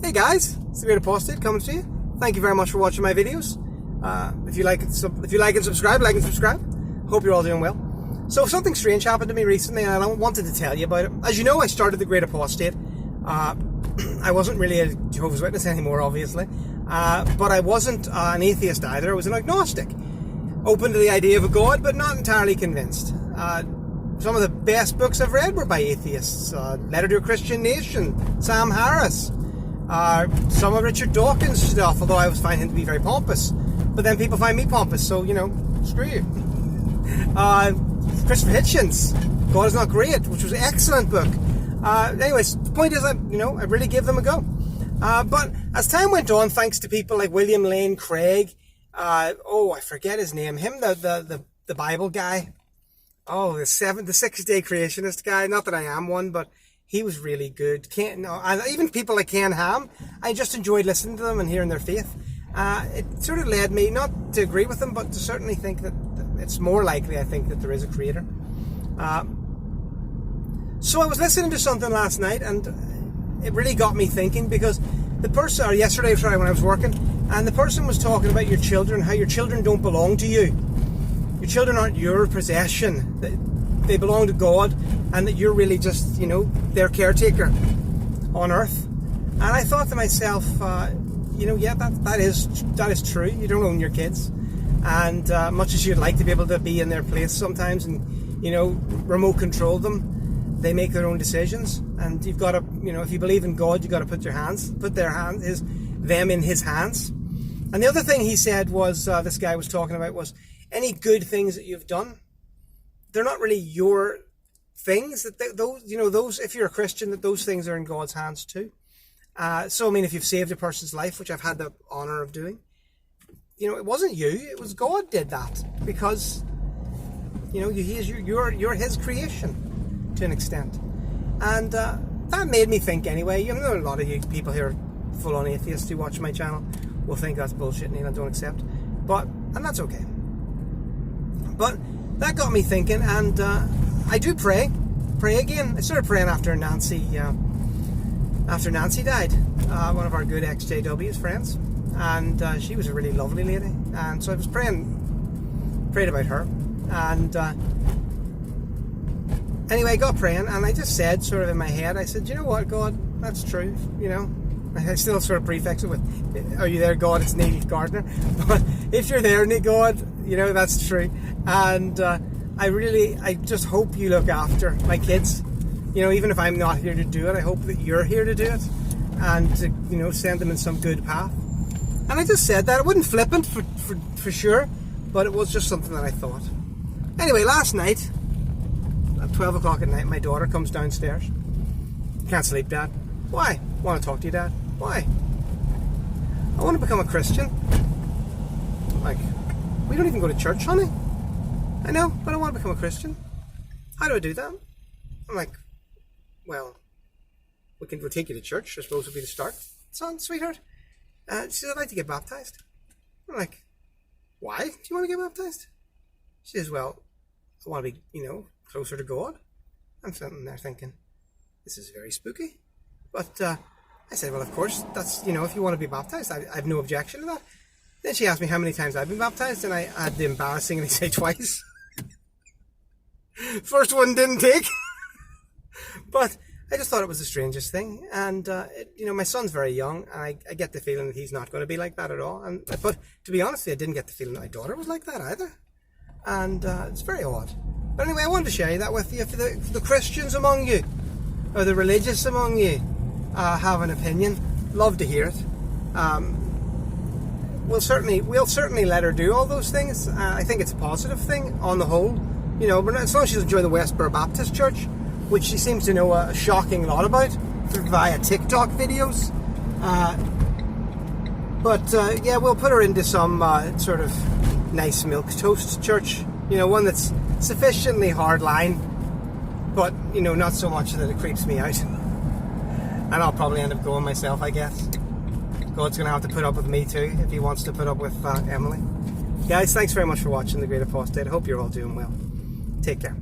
Hey guys, it's the Great Apostate coming to you. Thank you very much for watching my videos. If you like and subscribe, Hope you're all doing well. So something strange happened to me recently, and I wanted to tell you about it. As you know, I started the Great Apostate. I wasn't really a Jehovah's Witness anymore, obviously, but I wasn't an atheist either. I was an agnostic, open to the idea of a God, but not entirely convinced. Some of the best books I've read were by atheists. Letter to a Christian Nation, Sam Harris. Some of Richard Dawkins' stuff, although I was finding him to be very pompous. But then people find me pompous, so, screw you. Christopher Hitchens, God is Not Great, which was an excellent book. Anyways, the point is, I really gave them a go. But as time went on, thanks to people like William Lane Craig, I forget his name, the Bible guy, the 6-day creationist guy, not that I am one, but he was really good. And even people like Ken Ham, I just enjoyed listening to them and hearing their faith. It sort of led me, not to agree with them, but to certainly think that it's more likely, I think, that there is a creator. So I was listening to something last night, and it really got me thinking, because yesterday when I was working, and the person was talking about your children, how your children don't belong to you. Your children aren't your possession. They belong to God, and that you're really just, their caretaker on earth. And I thought to myself, that is true. You don't own your kids. And much as you'd like to be able to be in their place sometimes and, remote control them, they make their own decisions. And you've got to, if you believe in God, you've got to put them in His hands. And the other thing he said was, this guy was talking about, was any good things that you've done, they're not really your things. Those, if you're a Christian, that those things are in God's hands too. So, if you've saved a person's life, which I've had the honor of doing, it wasn't you, it was God did that, because, you're His creation to an extent. And that made me think anyway. A lot of you people here, full-on atheists who watch my channel, will think that's bullshit and I don't accept. And that's okay. But that got me thinking, and I do pray again. I started praying after Nancy died, one of our good ex-JW's friends, and she was a really lovely lady, and so I was prayed about her, and anyway, I got praying, and I just said, sort of in my head, I said, you know what, God, that's true, I still sort of prefix it with, are you there, God? It's Neil Gardner. But if you're there, God, that's true. And I just hope you look after my kids. Even if I'm not here to do it, I hope that you're here to do it. And to, send them in some good path. And I just said that. It wasn't flippant for sure, but it was just something that I thought. Anyway, last night, at 12 o'clock at night, my daughter comes downstairs. Can't sleep, Dad. Why? Want to talk to you, Dad. Why? I want to become a Christian. We don't even go to church, honey. I know, but I want to become a Christian. How do I do that? I'm like, well, we'll take you to church, I suppose would be the start. Son, sweetheart. She says, I'd like to get baptized. I'm like, why do you want to get baptized? She says, well, I want to be, closer to God. I'm sitting there thinking, this is very spooky. But I said, well, of course, that's, if you want to be baptized, I have no objection to that. Then she asked me how many times I've been baptized, and I had to embarrassingly say twice. First one didn't take. But I just thought it was the strangest thing. And, my son's very young, and I get the feeling that he's not going to be like that at all. But to be honest, I didn't get the feeling that my daughter was like that either. And it's very odd. But anyway, I wanted to share that with you. For the Christians among you, or the religious among you, have an opinion, love to hear it. We'll certainly let her do all those things. I think it's a positive thing on the whole. But as long as she's enjoying the Westboro Baptist Church, which she seems to know a shocking lot about via TikTok videos. We'll put her into some sort of nice milquetoast church. One that's sufficiently hardline, but not so much that it creeps me out. And I'll probably end up going myself, I guess. God's going to have to put up with me too, if He wants to put up with Emily. Guys, thanks very much for watching The Great Apostate. I hope you're all doing well. Take care.